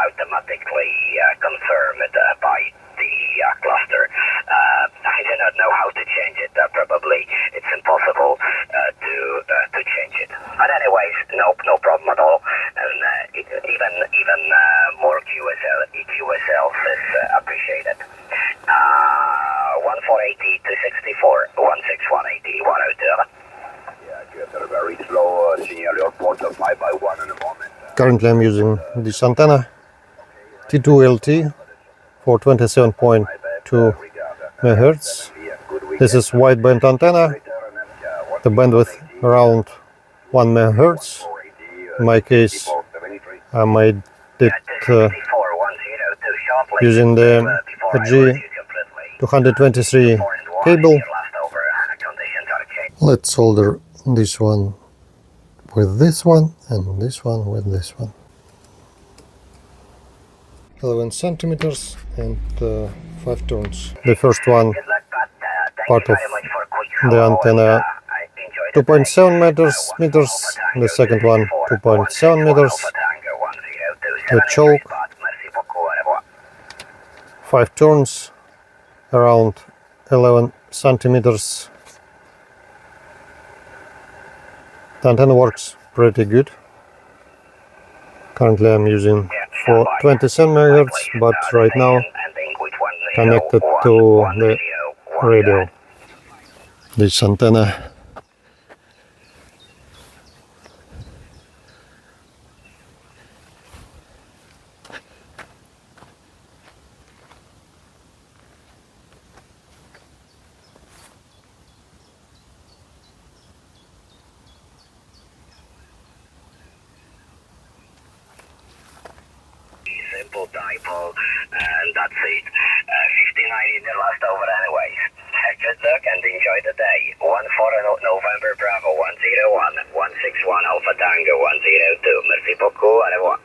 automatically confirmed by the cluster. I do not know how to change it. Probably it's impossible to change it. But anyways, no problem at all. And even more QSLs is appreciated. 1480 to 64, 16180, 102. Yeah, very slow signal. Your port of 5x1 in a moment. Currently I'm using this antenna, T2LT for 27.2 MHz. This is wideband antenna, the bandwidth around 1 MHz. In my case, I made it using the G223 cable. Let's solder this one with this one and this one with this one. 11 centimeters and 5 turns. The first one, part of the antenna, 2.7 meters. The second one, 2.7 meters. The choke, 5 turns, around 11 centimeters. The antenna works pretty good. Currently I'm using for 27 MHz, but right now connected to the radio. This antenna simple dipole, and that's it. 59 in the last over anyways. Good luck and enjoy the day. 14 November Bravo 101, 161 Alpha Tango 102. Merci beaucoup, au revoir.